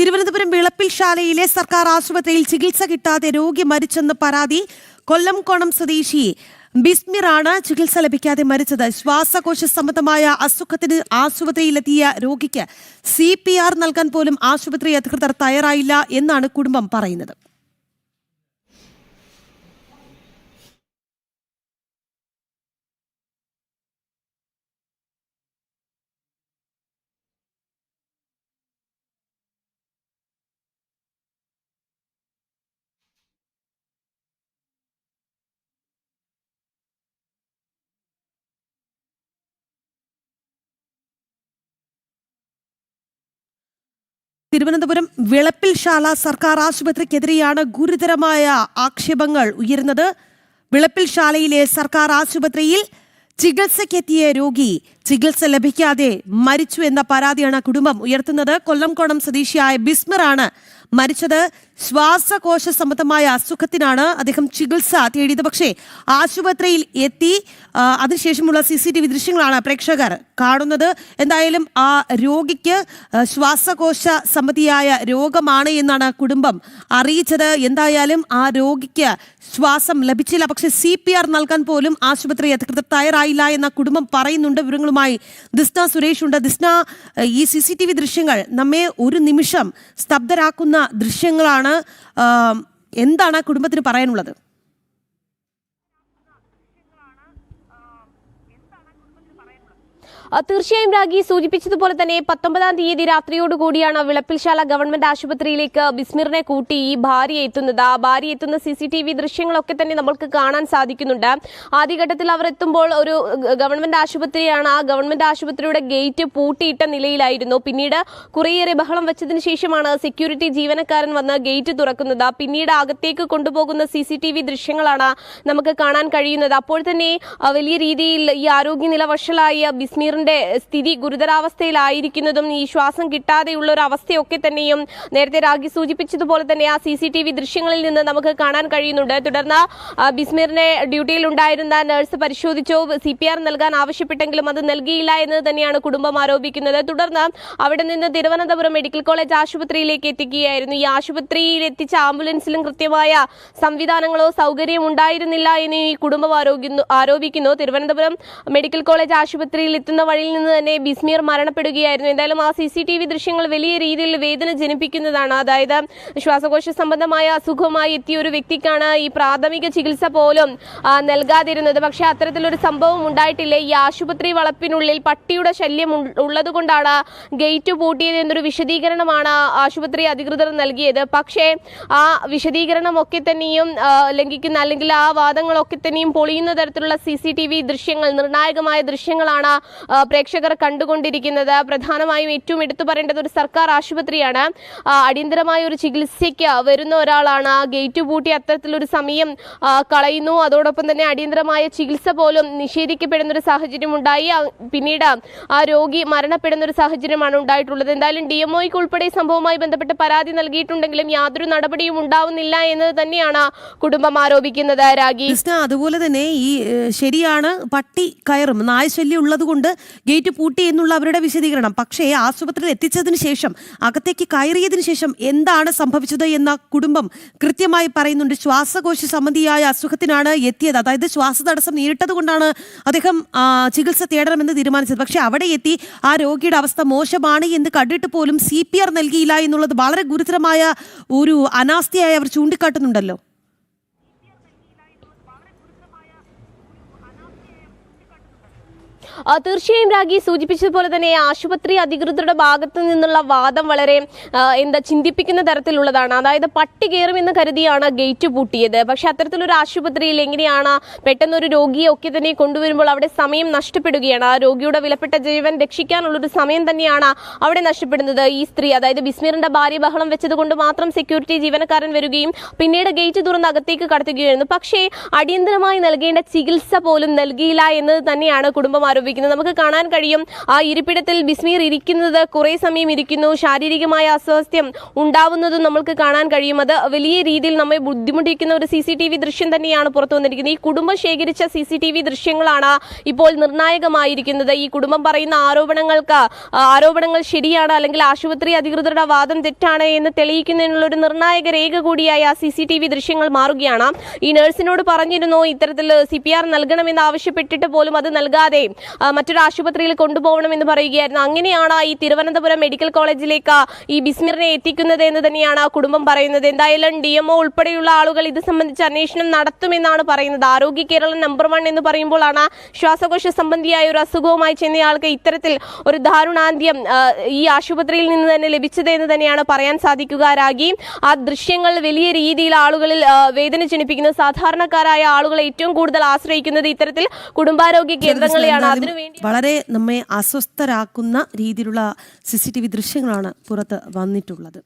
തിരുവനന്തപുരം വിളപ്പിൽശാലയിലെ സർക്കാർ ആശുപത്രിയിൽ ചികിത്സ കിട്ടാതെ രോഗി മരിച്ചെന്ന് പരാതി. കൊല്ലംകോണം സ്വദേശി ബിസ്മിറാണ് ചികിത്സ ലഭിക്കാതെ മരിച്ചത്. ശ്വാസകോശ സംബന്ധമായ അസുഖത്തിന് ആശുപത്രിയിലെത്തിയ രോഗിക്ക് CPR നൽകാൻ പോലും ആശുപത്രി അധികൃതർ തയ്യാറായില്ല എന്നാണ് കുടുംബം പറയുന്നത്. തിരുവനന്തപുരം വിളപ്പിൽശാല സർക്കാർ ആശുപത്രിക്കെതിരെയാണ് ഗുരുതരമായ ആക്ഷേപങ്ങൾ ഉയരുന്നത്. വിളപ്പിൽശാലയിലെ സർക്കാർ ആശുപത്രിയിൽ ചികിത്സയ്ക്കെത്തിയ രോഗി ചികിത്സ ലഭിക്കാതെ മരിച്ചു എന്ന പരാതിയാണ് കുടുംബം ഉയർത്തുന്നത്. കൊല്ലംകോണം സ്വദേശിയായ ബിസ്മിറാണ് മരിച്ചത്. ശ്വാസകോശ സംബന്ധമായ അസുഖത്തിനാണ് അദ്ദേഹം ചികിത്സ തേടിയത്. പക്ഷേ ആശുപത്രിയിൽ എത്തി അതിനുശേഷമുള്ള CCTV ദൃശ്യങ്ങളാണ് പ്രേക്ഷകർ കാണുന്നത്. എന്തായാലും ആ രോഗിക്ക് ശ്വാസകോശ സംബന്ധിയായ രോഗമാണ് എന്നാണ് കുടുംബം അറിയിച്ചത്. എന്തായാലും ആ രോഗിക്ക് ശ്വാസം ലഭിച്ചില്ല. പക്ഷേ CPR നൽകാൻ പോലും ആശുപത്രി അധികൃതർ തയ്യാറായില്ല എന്ന കുടുംബം പറയുന്നുണ്ട്. വിവരങ്ങളുമായി ദിസ്ന സുരേഷ് ഉണ്ട്. ദിസ്ന, ഈ CCTV ദൃശ്യങ്ങൾ നമ്മെ ഒരു നിമിഷം സ്തബ്ധരാക്കുന്ന ദൃശ്യങ്ങളാണ്. എന്താണ് കുടുംബത്തിന് പറയാനുള്ളത്? തീർച്ചയായും രാഗി സൂചിപ്പിച്ചതുപോലെ തന്നെ 19-ാം തീയതി രാത്രിയോടുകൂടിയാണ് വിളപ്പിൽശാല ഗവൺമെന്റ് ആശുപത്രിയിലേക്ക് ബിസ്മിറിനെ കൂട്ടി ഈ ഭാര്യ എത്തുന്നത്. ആ ഭാര്യ എത്തുന്ന CCTV ദൃശ്യങ്ങളൊക്കെ തന്നെ നമ്മൾക്ക് കാണാൻ സാധിക്കുന്നുണ്ട്. ആദ്യഘട്ടത്തിൽ അവർ എത്തുമ്പോൾ ഒരു ഗവൺമെന്റ് ആശുപത്രിയാണ്. ആ ഗവൺമെന്റ് ആശുപത്രിയുടെ ഗേറ്റ് പൂട്ടിയിട്ട നിലയിലായിരുന്നു. പിന്നീട് കുറേയേറെ ബഹളം വെച്ചതിന് ശേഷമാണ് സെക്യൂരിറ്റി ജീവനക്കാരൻ വന്ന് ഗേറ്റ് തുറക്കുന്നത്. പിന്നീട് അകത്തേക്ക് കൊണ്ടുപോകുന്ന CCTV ദൃശ്യങ്ങളാണ് നമുക്ക് കാണാൻ കഴിയുന്നത്. അപ്പോൾ തന്നെ വലിയ രീതിയിൽ ഈ ആരോഗ്യനില വഷളായ ബിസ്മിറിന്റെ സ്ഥിതി ഗുരുതരാവസ്ഥയിലായിരിക്കുന്നതും ഈ ശ്വാസം കിട്ടാതെയുള്ള ഒരു അവസ്ഥയൊക്കെ തന്നെയും നേരത്തെ രാഗി സൂചിപ്പിച്ചതുപോലെ തന്നെ ആ CCTV ദൃശ്യങ്ങളിൽ നിന്ന് നമുക്ക് കാണാൻ കഴിയുന്നുണ്ട്. തുടർന്ന് ബിസ്മിറിനെ ഡ്യൂട്ടിയിൽ ഉണ്ടായിരുന്ന നഴ്സ് പരിശോധിച്ചു. CPR നൽകാൻ ആവശ്യപ്പെട്ടെങ്കിലും അത് നൽകിയില്ല എന്ന് തന്നെയാണ് കുടുംബം ആരോപിക്കുന്നത്. തുടർന്ന് അവിടെ നിന്ന് തിരുവനന്തപുരം മെഡിക്കൽ കോളേജ് ആശുപത്രിയിലേക്ക് എത്തിക്കുകയായിരുന്നു. ഈ ആശുപത്രിയിൽ എത്തിച്ച ആംബുലൻസിലും കൃത്യമായ സംവിധാനങ്ങളോ സൗകര്യം ഉണ്ടായിരുന്നില്ല എന്ന് ഈ കുടുംബം ആരോപിക്കുന്നു. തിരുവനന്തപുരം മെഡിക്കൽ കോളേജ് ആശുപത്രിയിൽ എത്തുന്ന വഴിയിൽ നിന്ന് തന്നെ ബിസ്മിർ മരണപ്പെടുകയായിരുന്നു. എന്തായാലും ആ CCTV ദൃശ്യങ്ങൾ വലിയ രീതിയിൽ വേദന ജനിപ്പിക്കുന്നതാണ്. അതായത് ശ്വാസകോശ സംബന്ധമായ അസുഖമായി എത്തിയ ഒരു വ്യക്തിക്കാണ് ഈ പ്രാഥമിക ചികിത്സ പോലും നൽകാതിരുന്നത്. പക്ഷെ അത്തരത്തിലൊരു സംഭവം ഉണ്ടായിട്ടില്ല. ഈ ആശുപത്രി വളപ്പിനുള്ളിൽ പട്ടിയുടെ ശല്യം ഉള്ളതുകൊണ്ടാണ് ഗേറ്റ് പൂട്ടിയത് എന്നൊരു വിശദീകരണമാണ് ആശുപത്രി അധികൃതർ നൽകിയത്. പക്ഷേ ആ വിശദീകരണമൊക്കെ തന്നെയും ലംഘിക്കുന്ന അല്ലെങ്കിൽ ആ വാദങ്ങളൊക്കെ തന്നെയും പൊളിയുന്ന തരത്തിലുള്ള CCTV ദൃശ്യങ്ങൾ, നിർണായകമായ ദൃശ്യങ്ങളാണ് പ്രേക്ഷകർ കണ്ടുകൊണ്ടിരിക്കുന്നത്. പ്രധാനമായും ഏറ്റവും എടുത്തു പറയേണ്ടത് ഒരു സർക്കാർ ആശുപത്രിയാണ്. അടിയന്തരമായ ഒരു ചികിത്സയ്ക്ക് വരുന്ന ഒരാളാണ്. ഗേറ്റ് പൂട്ടി അത്തരത്തിലൊരു സമയം കളയുന്നു. അതോടൊപ്പം തന്നെ അടിയന്തരമായ ചികിത്സ പോലും നിഷേധിക്കപ്പെടുന്ന ഒരു സാഹചര്യം ഉണ്ടായി. പിന്നീട് ആ രോഗി മരണപ്പെടുന്ന ഒരു സാഹചര്യമാണ് ഉണ്ടായിട്ടുള്ളത്. എന്തായാലും DMOയ്ക്ക് ഉൾപ്പെടെ സംഭവവുമായി ബന്ധപ്പെട്ട് പരാതി നൽകിയിട്ടുണ്ടെങ്കിലും യാതൊരു നടപടിയും ഉണ്ടാവുന്നില്ല എന്ന് തന്നെയാണ് കുടുംബം ആരോപിക്കുന്നത്. രാഗി, അതുപോലെ തന്നെ ഈ ശരിയാണ്, പട്ടി കയറും, നായശല്യം ഉള്ളതുകൊണ്ട് ഗേറ്റ് പൂട്ടി എന്നുള്ള അവരുടെ വിശദീകരണം. പക്ഷേ ആശുപത്രിയിൽ എത്തിച്ചതിന് ശേഷം, അകത്തേക്ക് കയറിയതിനു ശേഷം എന്താണ് സംഭവിച്ചത് എന്ന കുടുംബം കൃത്യമായി പറയുന്നുണ്ട്. ശ്വാസകോശ സംബന്ധിയായ അസുഖത്തിനാണ് എത്തിയത്. അതായത് ശ്വാസതടസ്സം നേരിട്ടത് കൊണ്ടാണ് അദ്ദേഹം ചികിത്സ തേടണമെന്ന് തീരുമാനിച്ചത്. പക്ഷെ അവിടെ എത്തി ആ രോഗിയുടെ അവസ്ഥ മോശമാണ് എന്ന് കണ്ടിട്ട് പോലും CPR നൽകിയില്ല എന്നുള്ളത് വളരെ ഗുരുതരമായ ഒരു അനാസ്ഥയായി അവർ ചൂണ്ടിക്കാട്ടുന്നുണ്ടല്ലോ. തീർച്ചയായും രാഗി സൂചിപ്പിച്ചതുപോലെ തന്നെ ആശുപത്രി അധികൃതരുടെ ഭാഗത്തു നിന്നുള്ള വാദം വളരെ ചിന്തിപ്പിക്കുന്ന തരത്തിലുള്ളതാണ്. അതായത് പട്ടി കയറുമെന്ന് കരുതിയാണ് ഗേറ്റ് പൂട്ടിയത്. പക്ഷെ അത്തരത്തിലൊരു ആശുപത്രിയിൽ എങ്ങനെയാണ് പെട്ടെന്നൊരു രോഗിയെ ഒക്കെ തന്നെ കൊണ്ടുവരുമ്പോൾ അവിടെ സമയം നഷ്ടപ്പെടുകയാണ്. ആ രോഗിയുടെ വിലപ്പെട്ട ജീവൻ രക്ഷിക്കാനുള്ളൊരു സമയം തന്നെയാണ് അവിടെ നഷ്ടപ്പെടുന്നത്. ഈ സ്ത്രീ, അതായത് ബിസ്മിറിന്റെ ഭാര്യ ബഹളം വെച്ചത് കൊണ്ട് മാത്രം സെക്യൂരിറ്റി ജീവനക്കാരൻ വരികയും പിന്നീട് ഗേറ്റ് തുറന്ന് അകത്തേക്ക് കടത്തുകയായിരുന്നു. പക്ഷേ അടിയന്തരമായി നൽകേണ്ട ചികിത്സ പോലും നൽകിയില്ല എന്നത് തന്നെയാണ് കുടുംബം ആരോപിക്കുന്നത്. സംഭവിക്കുന്നത്. നമുക്ക് കാണാൻ കഴിയും ആ ഇരിപ്പിടത്തിൽ ബിസ്മീർ ഇരിക്കുന്നത് കുറെ സമയം ഇരിക്കുന്നു, ശാരീരികമായ അസ്വാസ്ഥ്യം ഉണ്ടാവുന്നതും നമ്മൾക്ക് കാണാൻ കഴിയും. അത് വലിയ രീതിയിൽ നമ്മെ ബുദ്ധിമുട്ടിക്കുന്ന ഒരു CCTV ദൃശ്യം തന്നെയാണ് പുറത്തു വന്നിരിക്കുന്നത്. ഈ കുടുംബം ശേഖരിച്ച CCTV ദൃശ്യങ്ങളാണ് ഇപ്പോൾ നിർണായകമായിരിക്കുന്നത്. ഈ കുടുംബം പറയുന്ന ആരോപണങ്ങൾ ശരിയാണ് അല്ലെങ്കിൽ ആശുപത്രി അധികൃതരുടെ വാദം തെറ്റാണ് എന്ന് തെളിയിക്കുന്നതിനുള്ള ഒരു നിർണായക രേഖ കൂടിയായ CCTV ദൃശ്യങ്ങൾ മാറുകയാണ്. ഈ നഴ്സിനോട് പറഞ്ഞിരുന്നു ഇത്തരത്തിൽ CPR നൽകണമെന്ന് ആവശ്യപ്പെട്ടിട്ട് പോലും അത് നൽകാതെ മറ്റൊരു ആശുപത്രിയിൽ കൊണ്ടുപോകണമെന്ന് പറയുകയായിരുന്നു. അങ്ങനെയാണ് ഈ തിരുവനന്തപുരം മെഡിക്കൽ കോളേജിലേക്ക് ഈ ബിസ്മിറിനെ എത്തിക്കുന്നത് എന്ന് തന്നെയാണ് കുടുംബം പറയുന്നത്. എന്തായാലും DMO ഉൾപ്പെടെയുള്ള ആളുകൾ ഇത് സംബന്ധിച്ച് അന്വേഷണം നടത്തുമെന്നാണ് പറയുന്നത്. ആരോഗ്യ കേരളം നമ്പർ 1 എന്ന് പറയുമ്പോഴാണ് ശ്വാസകോശ സംബന്ധിയായ ഒരു അസുഖവുമായി ചെന്നയാൾക്ക് ഇത്തരത്തിൽ ഒരു ദാരുണാന്ത്യം ഈ ആശുപത്രിയിൽ നിന്ന് തന്നെ ലഭിച്ചത് എന്ന് തന്നെയാണ് പറയാൻ സാധിക്കുക. രാഗി, ആ ദൃശ്യങ്ങൾ വലിയ രീതിയിൽ ആളുകളിൽ വേദന ജനിപ്പിക്കുന്നത്. സാധാരണക്കാരായ ആളുകളെ ഏറ്റവും കൂടുതൽ ആശ്രയിക്കുന്നത് ഇത്തരത്തിൽ കുടുംബാരോഗ്യ കേന്ദ്രങ്ങളെയാണ്. അതിനുവേണ്ടി വളരെ നമ്മെ അസ്വസ്ഥരാക്കുന്ന രീതിയിലുള്ള CCTV ദൃശ്യങ്ങളാണ് പുറത്ത് വന്നിട്ടുള്ളത്.